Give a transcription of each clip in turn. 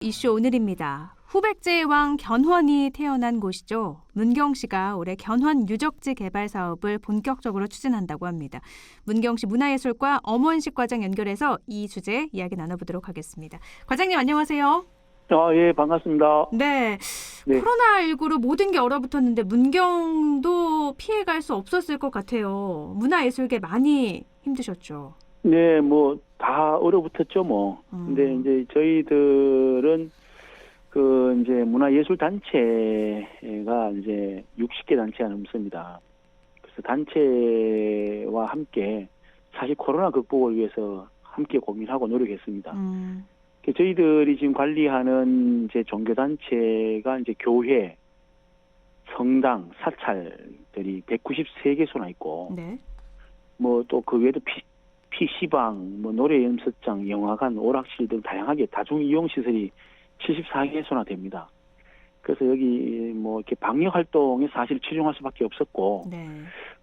이슈 오늘입니다. 후백제의 왕 견훤이 태어난 곳이죠. 문경시가 올해 견훤 유적지 개발 사업을 본격적으로 추진한다고 합니다. 문경시 문화예술과 엄원식 과장 연결해서 이 주제 이야기 나눠보도록 하겠습니다. 과장님 안녕하세요. 예, 반갑습니다. 네, 네. 코로나19로 모든 게 얼어붙었는데 문경도 피해갈 수 없었을 것 같아요. 문화예술계 많이 힘드셨죠? 네, 뭐, 다 얼어붙었죠, 뭐. 근데 이제 저희들은 이제 문화예술단체가 이제 60개 단체가 넘습니다. 그래서 단체와 함께 사실 코로나 극복을 위해서 함께 고민하고 노력했습니다. 저희들이 지금 관리하는 이제 종교단체가 이제 교회, 성당, 사찰들이 193개소나 있고, 네. 뭐 또 그 외에도 PC방, 뭐 노래 연습장, 영화관, 오락실 등 다양하게 다중 이용 시설이 74개소나 됩니다. 그래서 여기 뭐 이렇게 방역 활동에 사실 치중할 수밖에 없었고, 네.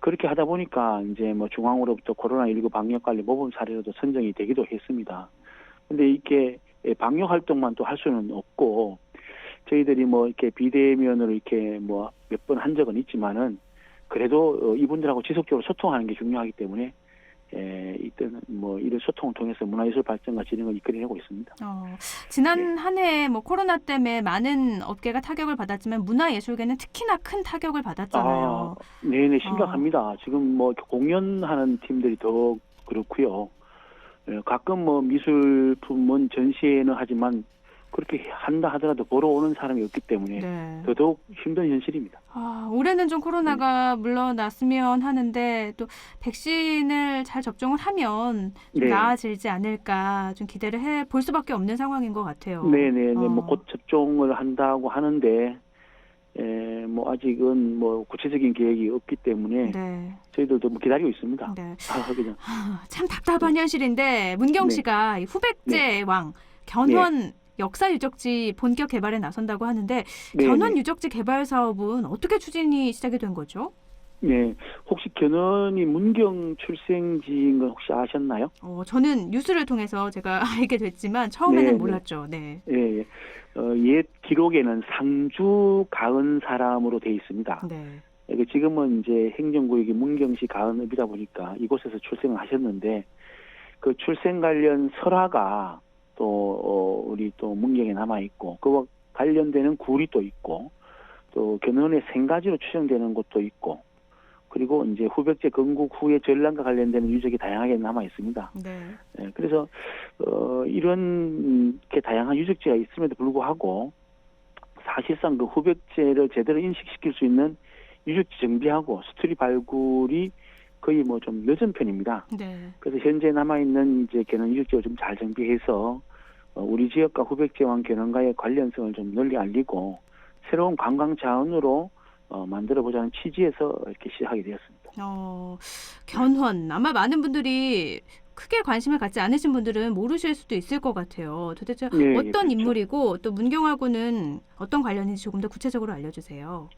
그렇게 하다 보니까 이제 뭐 중앙으로부터 코로나19 방역 관리 모범 사례로도 선정이 되기도 했습니다. 근데 이렇게 방역 활동만 또 할 수는 없고, 저희들이 뭐 이렇게 비대면으로 이렇게 뭐 몇 번 한 적은 있지만은 그래도 이분들하고 지속적으로 소통하는 게 중요하기 때문에 이때는 뭐 이런 소통을 통해서 문화예술 발전과 진흥을 이끌어내고 있습니다. 지난 한 해 뭐 코로나 때문에 많은 업계가 타격을 받았지만 문화예술계는 특히나 큰 타격을 받았잖아요. 네네, 심각합니다. 지금 뭐 공연하는 팀들이 더 그렇고요. 가끔 뭐 미술품은 전시회는 하지만 그렇게 한다 하더라도 보러 오는 사람이 없기 때문에 네. 더더욱 힘든 현실입니다. 올해는 좀 코로나가 물러났으면 하는데 또 백신을 잘 접종을 하면 좀 네. 나아지지 않을까 좀 기대를 해볼 수밖에 없는 상황인 것 같아요. 네네네. 뭐 곧 접종을 한다고 하는데 뭐 아직은 뭐 구체적인 계획이 없기 때문에 네. 저희들도 뭐 기다리고 있습니다. 네. 그냥. 참 답답한 현실인데 문경시가 이 후백제의 왕 견훤 역사 유적지 본격 개발에 나선다고 하는데 견훤 유적지 개발 사업은 어떻게 추진이 시작이 된 거죠? 네, 혹시 견훤이 문경 출생지인 건 혹시 아셨나요? 저는 뉴스를 통해서 제가 알게 됐지만 처음에는 몰랐죠. 네. 예. 옛 기록에는 상주 가은 사람으로 돼 있습니다. 네. 지금은 이제 행정구역이 문경시 가은읍이다 보니까 이곳에서 출생을 하셨는데 그 출생 관련 설화가 또 우리 또 문경에 남아 있고 그와 관련되는 굴이 또 있고 또 견훤의 생가지로 추정되는 곳도 있고 그리고 이제 후백제 건국 후에 전란과 관련되는 유적이 다양하게 남아 있습니다. 네. 그래서 이런 게 다양한 유적지가 있음에도 불구하고 사실상 그 후백제를 제대로 인식시킬 수 있는 유적지 정비하고 스토리 발굴이 거의 뭐 좀 늦은 편입니다. 네. 그래서 현재 남아 있는 이제 견훤 유적지를 좀 잘 정비해서 우리 지역과 후백제왕 견훤과의 관련성을 좀 널리 알리고 새로운 관광 자원으로 만들어보자는 취지에서 이렇게 시작하게 되었습니다. 견훤 아마 많은 분들이 크게 관심을 갖지 않으신 분들은 모르실 수도 있을 것 같아요. 도대체 어떤 그렇죠. 인물이고 또 문경하고는 어떤 관련인지 조금 더 구체적으로 알려주세요.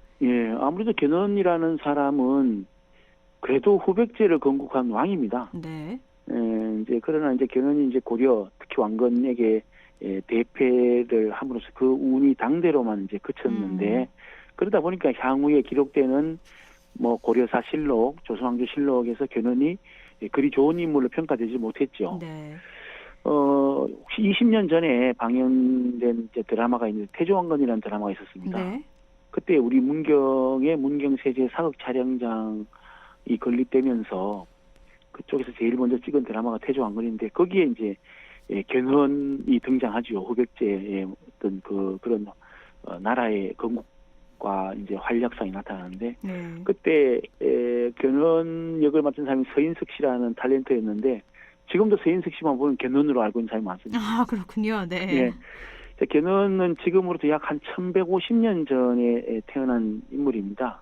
아무래도 견훤이라는 사람은 그래도 후백제를 건국한 왕입니다. 네. 이제 그러나 이제 견훤이 이제 고려 특히 왕건에게 대패를 함으로써 그 운이 당대로만 이제 그쳤는데 그러다 보니까 향후에 기록되는 뭐 고려사 실록, 조선왕조 실록에서 견훤이 그리 좋은 인물로 평가되지 못했죠. 네. 혹시 20년 전에 방영된 이제 드라마가 있는데 태조왕건이라는 드라마가 있었습니다. 네. 그때 우리 문경의 문경세제 사극 촬영장이 건립되면서 그쪽에서 제일 먼저 찍은 드라마가 태조왕건인데 거기에 이제 견훤이 등장하죠. 후백제의 어떤 그런 나라의 건국과 이제 활약상이 나타나는데 그때 견훤 역을 맡은 사람이 서인석 씨라는 탤런트였는데 지금도 서인석 씨만 보면 견훤으로 알고 있는 사람이 많습니다. 그렇군요. 네. 견훤은 지금으로부터 약 한 1150년 전에 태어난 인물입니다.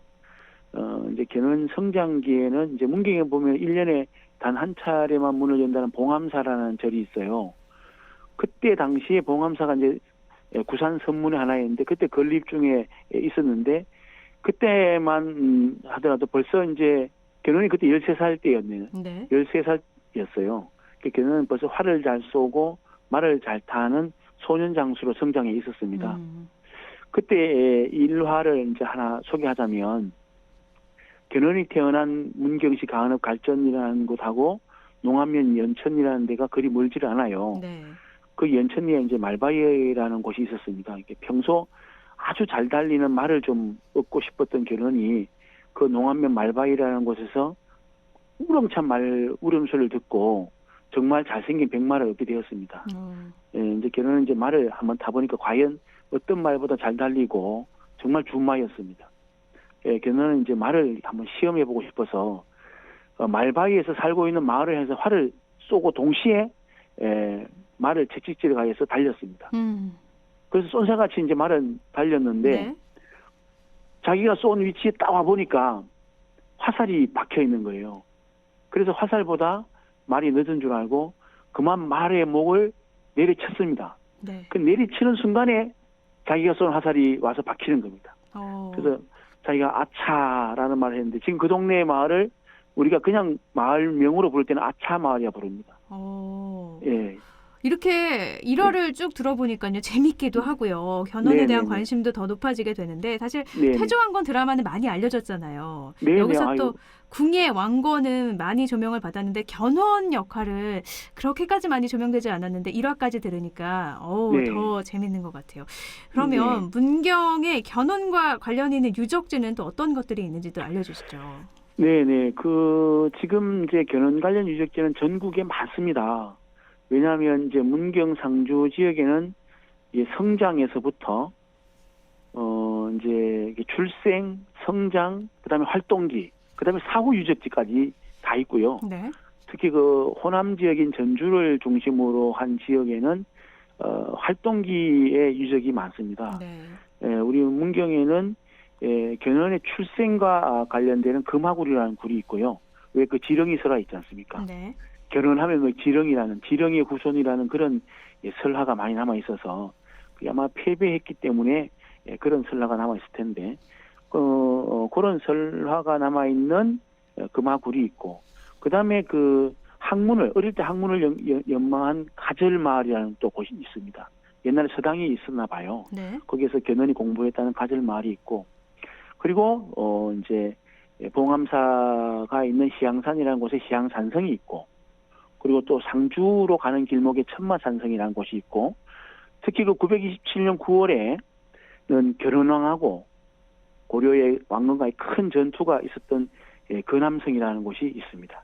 이제 견훤 성장기에는 이제 문경에 보면 1년에 단 한 차례만 문을 연다는 봉암사라는 절이 있어요. 그때 당시에 봉암사가 이제 구산 선문의 하나였는데 그때 건립 중에 있었는데 그때만 하더라도 벌써 이제 견훤이 그때 13살 때였네요. 13살이었어요. 견훤은 벌써 활을 잘 쏘고 말을 잘 타는 소년 장수로 성장해 있었습니다. 그때 일화를 이제 하나 소개하자면 견훤이 태어난 문경시 가은읍 갈전이라는 곳하고 농안면 연천이라는 데가 그리 멀지를 않아요. 네. 그 연천리에 이제 말바위라는 곳이 있었습니다. 이게 평소 아주 잘 달리는 말을 좀 얻고 싶었던 견훤이 그 농안면 말바위라는 곳에서 우렁찬 말 울음소리를 듣고 정말 잘생긴 백마를 얻게 되었습니다. 예, 이제 견훤은 이제 말을 한번 타보니까 과연 어떤 말보다 잘 달리고 정말 준마였습니다. 예, 견훤은 이제 말을 한번 시험해보고 싶어서 말바위에서 살고 있는 마을을 향해서 활을 쏘고 동시에 말을 채찍질에 가해서 달렸습니다. 그래서 쏜새같이 이제 말은 달렸는데 네. 자기가 쏜 위치에 딱 와보니까 화살이 박혀 있는 거예요. 그래서 화살보다 말이 늦은 줄 알고 그만 말의 목을 내리쳤습니다. 네. 그 내리치는 순간에 자기가 쏜 화살이 와서 박히는 겁니다. 그래서 자기가 아차라는 말을 했는데 지금 그 동네의 마을을 우리가 그냥 마을명으로 부를 때는 아차 마을이라 부릅니다. 예. 이렇게 일화를 쭉 들어보니까요. 재밌기도 하고요. 견훤에 대한 관심도 더 높아지게 되는데 사실 태조왕건 드라마는 많이 알려졌잖아요. 네네. 여기서 또 궁예 왕건은 많이 조명을 받았는데 견훤 역할을 그렇게까지 많이 조명되지 않았는데 1화까지 들으니까 더 재밌는 것 같아요. 그러면 문경의 견훤과 관련 있는 유적지는 또 어떤 것들이 있는지도 알려주시죠. 네네. 지금 이제 견훤 관련 유적지는 전국에 많습니다. 왜냐하면 이제 문경 상주 지역에는 성장에서부터 이제 출생, 성장, 그다음에 활동기, 그다음에 사후 유적지까지 다 있고요. 네. 특히 그 호남 지역인 전주를 중심으로 한 지역에는 활동기의 유적이 많습니다. 네. 우리 문경에는 견훤의 출생과 관련되는 금화굴이라는 굴이 있고요. 왜 그 지렁이 설화 있지 않습니까? 네. 결혼하면 그 지렁이의 후손이라는 그런 설화가 많이 남아 있어서 아마 폐배했기 때문에 그런 설화가 남아 있을 텐데 그런 설화가 남아 있는 금화굴이 있고 그다음에 그 학문을 어릴 때 학문을 연마한 가절마을이라는 또 곳이 있습니다. 옛날에 서당이 있었나 봐요. 네. 거기에서 견훤이 공부했다는 가절마을이 있고 그리고 이제 봉암사가 있는 희양산이라는 곳에 희양산성이 있고 그리고 또 상주로 가는 길목에 천마산성이라는 곳이 있고 특히 그 927년 9월에는 견훤왕하고 고려의 왕건과의 큰 전투가 있었던 근함성이라는 곳이 있습니다.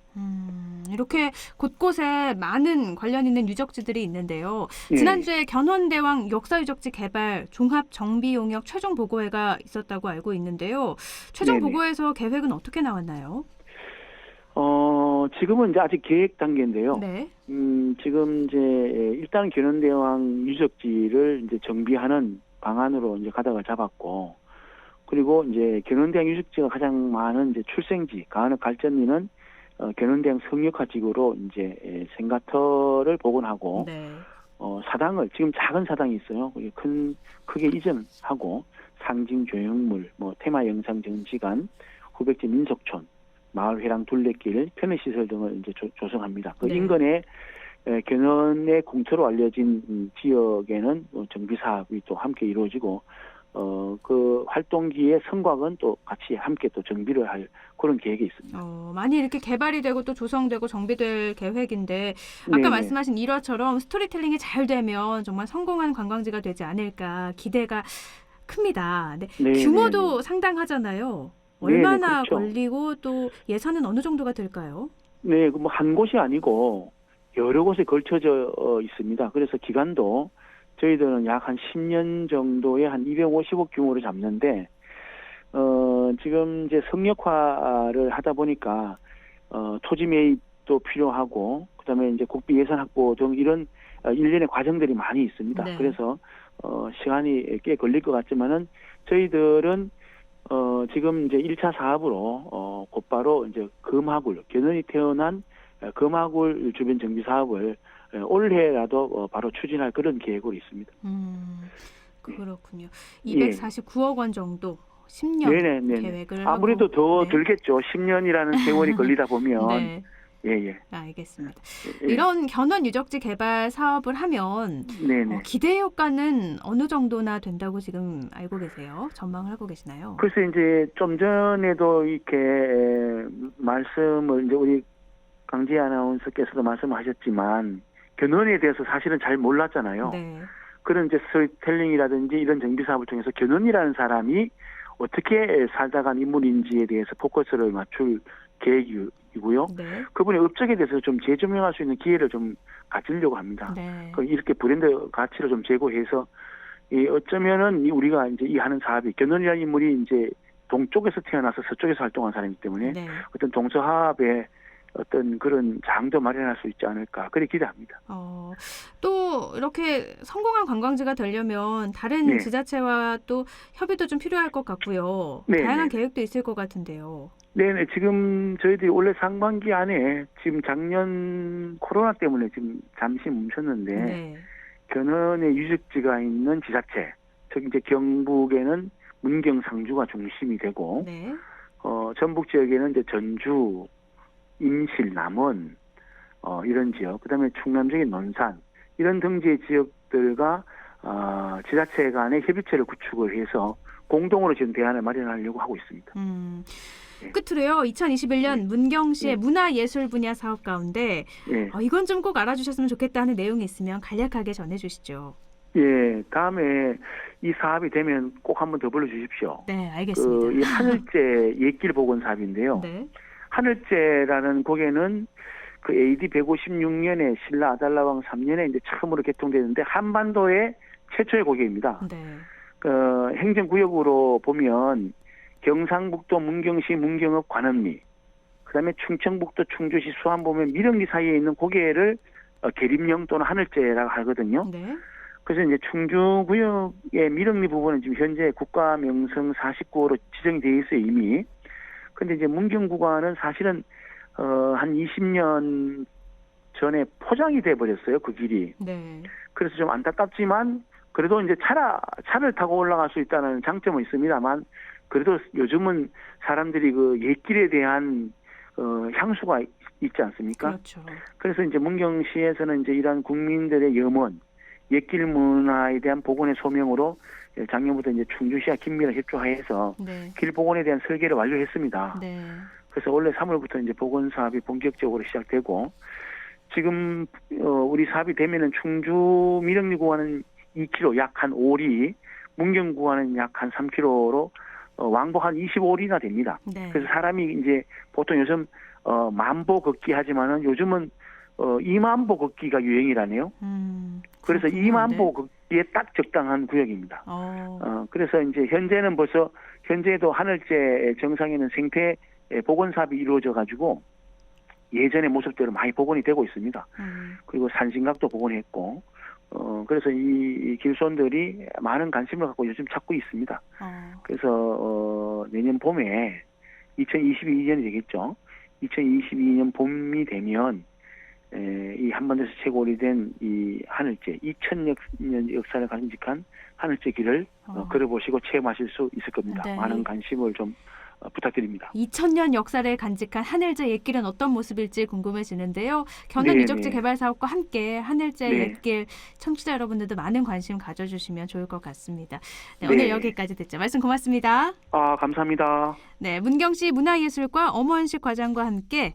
이렇게 곳곳에 많은 관련 있는 유적지들이 있는데요. 예. 지난주에 견훤대왕 역사유적지 개발 종합정비용역 최종 보고회가 있었다고 알고 있는데요. 최종 네네. 보고에서 계획은 어떻게 나왔나요? 지금은 이제 아직 계획 단계인데요. 네. 지금 이제 일단 견훤대왕 유적지를 이제 정비하는 방안으로 이제 가닥을 잡았고, 그리고 이제 견훤대왕 유적지가 가장 많은 이제 출생지 가은읍 갈전리는 견훤대왕 성역화지구로 이제 생가터를 복원하고, 네. 사당을 지금 작은 사당이 있어요. 크게 이전하고 상징 조형물, 테마 영상 전시관, 후백지 민속촌, 마을회랑 둘레길, 편의시설 등을 이제 조성합니다. 그 네. 인근에 견훤의 공터로 알려진 지역에는 정비 사업이 또 함께 이루어지고 그 활동기의 성곽은 또 같이 함께 또 정비를 할 그런 계획이 있습니다. 많이 이렇게 개발이 되고 또 조성되고 정비될 계획인데 아까 네네. 말씀하신 일화처럼 스토리텔링이 잘 되면 정말 성공한 관광지가 되지 않을까 기대가 큽니다. 근데 네네. 규모도 상당하잖아요. 얼마나 그렇죠. 걸리고 또 예산은 어느 정도가 들까요? 네, 한 곳이 아니고 여러 곳에 걸쳐져 있습니다. 그래서 기간도 저희들은 약 한 10년 정도의 한 250억 규모를 잡는데 지금 이제 성역화를 하다 보니까 토지 매입도 필요하고 그다음에 이제 국비 예산 확보 등 이런 일련의 과정들이 많이 있습니다. 네. 그래서 시간이 꽤 걸릴 것 같지만은 저희들은 지금 이제 1차 사업으로 곧바로 이제 금화굴 견훤이 태어난 금화굴 주변 정비 사업을 올해라도 바로 추진할 그런 계획으로 있습니다. 그렇군요. 249억 원 정도 10년 네네네. 계획을 아무래도 하고. 더 들겠죠. 10년이라는 세월이 걸리다 보면 네. 예. 알겠습니다. 예. 이런 견원 유적지 개발 사업을 하면 네네. 기대 효과는 어느 정도나 된다고 지금 알고 계세요? 전망을 하고 계시나요? 그래서 이제 좀 전에도 이렇게 말씀을 이제 우리 강지혜 아나운서께서도 말씀하셨지만 견훤에 대해서 사실은 잘 몰랐잖아요. 네. 그런 이제 스토리텔링이라든지 이런 정비 사업을 통해서 견훤이라는 사람이 어떻게 살다 간 인물인지에 대해서 포커스를 맞출 계획이고요. 네. 그분의 업적에 대해서 좀 재조명할 수 있는 기회를 좀 가지려고 합니다. 네. 이렇게 브랜드 가치를 좀 제고해서 어쩌면은 우리가 이제 이 하는 사업이 견훤이라는 인물이 이제 동쪽에서 태어나서 서쪽에서 활동한 사람이기 때문에 네. 어떤 동서화합의 어떤 그런 장도 마련할 수 있지 않을까 그렇게 기대합니다. 또 이렇게 성공한 관광지가 되려면 다른 네. 지자체와 또 협의도 좀 필요할 것 같고요. 네, 다양한 네. 계획도 있을 것 같은데요. 네네, 지금 저희들이 올해 상반기 안에 지금 작년 코로나 때문에 지금 잠시 멈췄는데 네. 견훤의 유적지가 있는 지자체, 즉 이제 경북에는 문경, 상주가 중심이 되고 네. 전북 지역에는 이제 전주, 임실, 남원 이런 지역, 그다음에 충남 지역의 논산 이런 등지의 지역들과 지자체 간의 협의체를 구축을 해서 공동으로 지금 대안을 마련하려고 하고 있습니다. 네. 끝으로요. 2021년 문경시의 네. 문화예술 분야 사업 가운데 예, 이건 좀 꼭 알아주셨으면 좋겠다는 내용이 있으면 간략하게 전해주시죠. 예, 다음에 이 사업이 되면 꼭 한번 더 불러주십시오. 네, 알겠습니다. 이 하늘제 옛길 복원 사업인데요. 네. 하늘제라는 곡에는 그 AD 156년에 신라 아달라왕 3년에 이제 처음으로 개통되는데 한반도의 최초의 고개입니다. 네. 행정구역으로 보면 경상북도 문경시 문경읍 관음리, 그다음에 충청북도 충주시 수안 보면 미령리 사이에 있는 고개를 계림령 또는 하늘제라고 하거든요. 네. 그래서 이제 충주구역의 미령리 부분은 지금 현재 국가명성 49호로 지정이 돼 있어요, 이미. 근데 이제 문경구간은 사실은 한 20년 전에 포장이 돼 버렸어요, 그 길이. 네. 그래서 좀 안타깝지만 그래도 이제 차를 타고 올라갈 수 있다는 장점은 있습니다만 그래도 요즘은 사람들이 그 옛길에 대한 향수가 있지 않습니까? 그렇죠. 그래서 이제 문경시에서는 이제 이러한 국민들의 염원, 옛길 문화에 대한 복원의 소명으로 작년부터 이제 충주시와 긴밀한 협조하에서 네. 길 복원에 대한 설계를 완료했습니다. 네. 그래서 원래 3월부터 이제 복원 사업이 본격적으로 시작되고 지금 우리 사업이 되면은 충주 미령리 구간은 2km 약 한 5리, 문경 구간은 약 한 3km로 왕복 한 25리나 됩니다. 네. 그래서 사람이 이제 보통 요즘 만보 걷기 하지만은 요즘은 2만보 걷기가 유행이라네요. 그래서 그렇군요. 2만보 걷기에 딱 적당한 구역입니다. 그래서 이제 현재도 하늘제 정상에는 생태 복원 사업이 이루어져 가지고 예전의 모습대로 많이 복원이 되고 있습니다. 그리고 산신각도 복원했고 그래서 이 길손들이 많은 관심을 갖고 요즘 찾고 있습니다. 그래서 내년 봄에 2022년이 되겠죠. 2022년 봄이 되면 이 한반도에서 최고 오래된 이 하늘제 2000년 역사를 간직한 하늘제 길을 걸어보시고 체험하실 수 있을 겁니다. 네. 많은 관심을 좀 부탁드립니다. 2000년 역사를 간직한 하늘제 옛길은 어떤 모습일지 궁금해지는데요. 견원 네, 유적지 네. 개발 사업과 함께 하늘제 네. 옛길 청취자 여러분들도 많은 관심 가져주시면 좋을 것 같습니다. 네, 네. 오늘 여기까지 듣죠. 말씀 고맙습니다. 감사합니다. 네, 문경시 문화예술과 엄원식 과장과 함께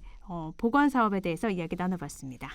복원 사업에 대해서 이야기 나눠봤습니다.